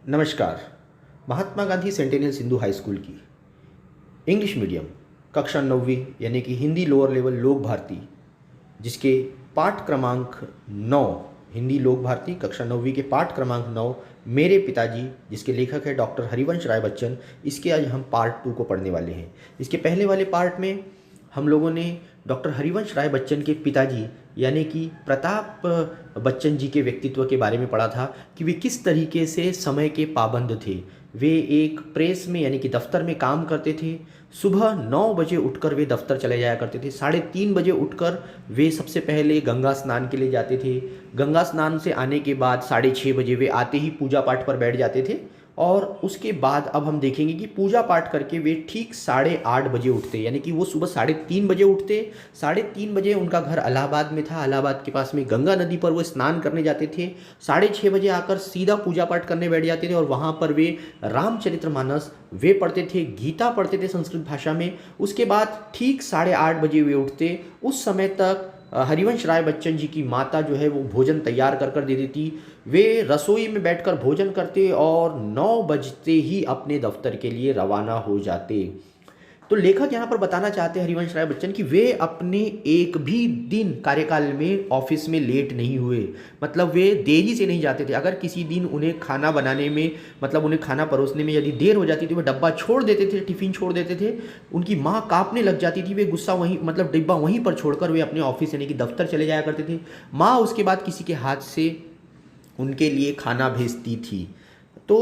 नमस्कार। Mahatma Gandhi centennial Sindhu high school की English medium कक्षा 9वीं यानी कि हिंदी लोअर लेवल लोक भारती, जिसके पाठ क्रमांक 9, हिंदी लोक भारती कक्षा 9वीं के पाठ क्रमांक 9 मेरे पिताजी, जिसके लेखक है डॉक्टर हरिवंश राय बच्चन, इसके आज हम पार्ट 2 को पढ़ने वाले हैं। इसके पहले वाले पार्ट में हम लोगों ने डॉक्टर हरिवंश राय बच्चन के पिताजी यानी कि प्रताप बच्चन जी के व्यक्तित्व के बारे में पढ़ा था कि वे किस तरीके से समय के पाबंद थे। वे एक प्रेस में यानी कि दफ्तर में काम करते थे। सुबह 9 बजे उठकर वे दफ्तर चले जाया करते थे। 3:30 बजे उठकर वे सबसे पहले गंगा स्नान के लिए जाते थे। गंगा स्नान से आने के बाद 6:30 बजे वे आते ही पूजा पाठ पर बैठ जाते थे और उसके बाद अब हम देखेंगे कि पूजा पाठ करके वे ठीक 8:30 बजे उठते, यानी कि वो सुबह 3:30 बजे उठते। 3:30 बजे उनका घर इलाहाबाद में था। इलाहाबाद के पास में गंगा नदी पर वो स्नान करने जाते थे। 6:30 बजे आकर सीधा पूजा पाठ करने बैठ जाते थे और वहाँ पर वे रामचरितमानस वे पढ़ते थे, गीता पढ़ते थे संस्कृत भाषा में। उसके बाद ठीक 8:30 बजे वे उठते। उस समय तक हरिवंश राय बच्चन जी की माता जो है वो भोजन तैयार कर कर दे देती। वे रसोई में बैठकर भोजन करते और 9 बजते ही अपने दफ्तर के लिए रवाना हो जाते। तो लेखक यहाँ पर बताना चाहते हैं हरिवंश राय बच्चन कि वे अपने एक भी दिन कार्यकाल में ऑफिस में लेट नहीं हुए, मतलब वे देरी से नहीं जाते थे। अगर किसी दिन उन्हें खाना बनाने में, मतलब उन्हें खाना परोसने में यदि देर हो जाती थी, वे डब्बा छोड़ देते थे, टिफ़िन छोड़ देते थे। उनकी माँ काँपने लग जाती थी। वे गुस्सा वहीं, मतलब डिब्बा वहीं पर छोड़कर वे अपने ऑफिस यानी कि दफ्तर चले जाया करते थे। माँ उसके बाद किसी के हाथ से उनके लिए खाना भेजती थी। तो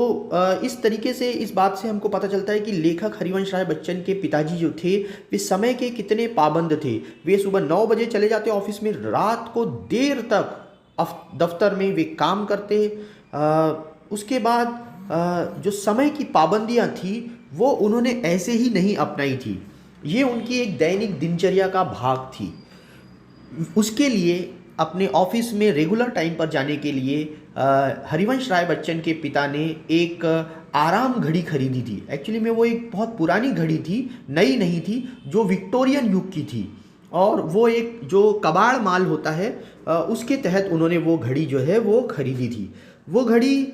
इस तरीके से इस बात से हमको पता चलता है कि लेखक हरिवंश राय बच्चन के पिताजी जो थे वे समय के कितने पाबंद थे। वे सुबह 9 बजे चले जाते ऑफिस में, रात को देर तक दफ्तर में वे काम करते। उसके बाद जो समय की पाबंदियां थी वो उन्होंने ऐसे ही नहीं अपनाई थी, ये उनकी एक दैनिक दिनचर्या का भाग थी। उसके लिए अपने ऑफिस में रेगुलर टाइम पर जाने के लिए हरिवंश राय बच्चन के पिता ने एक आराम घड़ी खरीदी थी। एक्चुअली में वो एक बहुत पुरानी घड़ी थी, नई नहीं थी, जो विक्टोरियन युग की थी और वो एक जो कबाड़ माल होता है उसके तहत उन्होंने वो घड़ी जो है वो खरीदी थी। वो घड़ी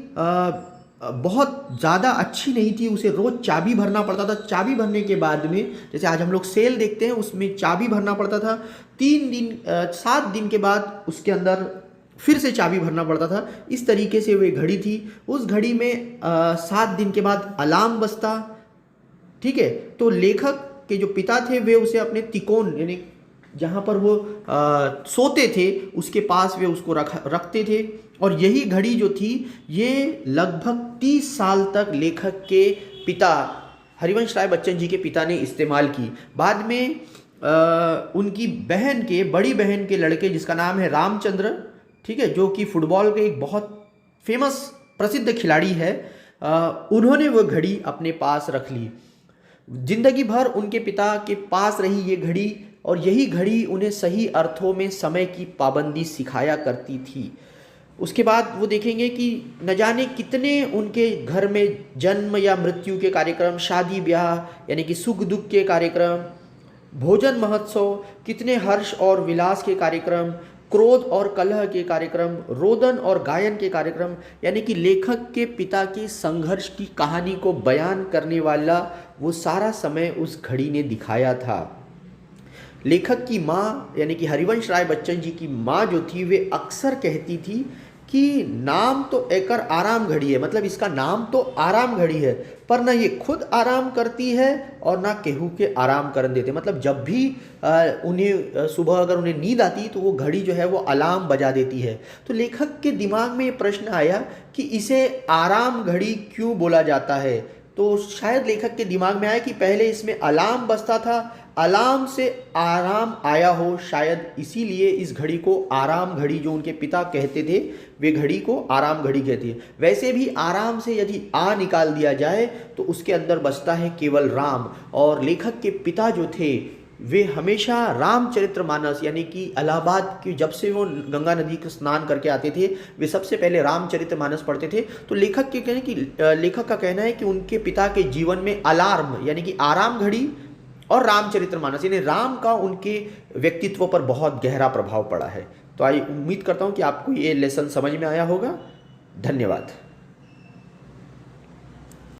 बहुत ज़्यादा अच्छी नहीं थी, उसे रोज़ चाबी भरना पड़ता था। चाबी भरने के बाद में, जैसे आज हम लोग सेल देखते हैं, उसमें चाबी भरना पड़ता था। 7 दिन के बाद उसके अंदर फिर से चाबी भरना पड़ता था। इस तरीके से वे घड़ी थी। उस घड़ी में 7 दिन के बाद अलार्म बजता, ठीक है। तो लेखक के जो पिता थे वे उसे अपने तिकोन यानी जहाँ पर वो सोते थे उसके पास वे उसको रखते थे। और यही घड़ी जो थी ये लगभग 30 साल तक लेखक के पिता हरिवंश राय बच्चन जी के पिता ने इस्तेमाल की। बाद में उनकी बहन के, बड़ी बहन के लड़के जिसका नाम है रामचंद्र, ठीक है, जो कि फुटबॉल के एक बहुत फेमस प्रसिद्ध खिलाड़ी है, उन्होंने वो घड़ी अपने पास रख ली। जिंदगी भर उनके पिता के पास रही ये घड़ी और यही घड़ी उन्हें सही अर्थों में समय की पाबंदी सिखाया करती थी। उसके बाद वो देखेंगे कि न जाने कितने उनके घर में जन्म या मृत्यु के कार्यक्रम, शादी ब्याह यानी कि सुख दुख के कार्यक्रम, भोजन महोत्सव, कितने हर्ष और विलास के कार्यक्रम, क्रोध और कलह के कार्यक्रम, रोदन और गायन के कार्यक्रम, यानी कि लेखक के पिता की संघर्ष की कहानी को बयान करने वाला वो सारा समय उस घड़ी ने दिखाया था। लेखक की माँ यानी कि हरिवंश राय बच्चन जी की माँ जो थी वे अक्सर कहती थी कि नाम तो एकर आराम घड़ी है, मतलब इसका नाम तो आराम घड़ी है, पर ना ये खुद आराम करती है और ना केहू के आराम करने देते। मतलब जब भी उन्हें सुबह अगर उन्हें नींद आती तो वो घड़ी जो है वो अलार्म बजा देती है। तो लेखक के दिमाग में ये प्रश्न आया कि इसे आराम घड़ी क्यों बोला जाता है। तो शायद लेखक के दिमाग में आया कि पहले इसमें अलार्म बजता था, अलार्म से आराम आया हो, शायद इसीलिए इस घड़ी को आराम घड़ी, जो उनके पिता कहते थे, वे घड़ी को आराम घड़ी कहती है। वैसे भी आराम से यदि आ निकाल दिया जाए तो उसके अंदर बचता है केवल राम। और लेखक के पिता जो थे वे हमेशा रामचरितमानस यानी कि इलाहाबाद की जब से वो गंगा नदी का स्नान करके आते थे वे सबसे पहले रामचरितमानस पढ़ते थे। तो लेखक का कहना है कि उनके पिता के जीवन में अलार्म यानी कि आराम घड़ी और रामचरितमानस यानी राम का उनके व्यक्तित्व पर बहुत गहरा प्रभाव पड़ा है। तो उम्मीद करता हूँ कि आपको ये लेसन समझ में आया होगा। धन्यवाद।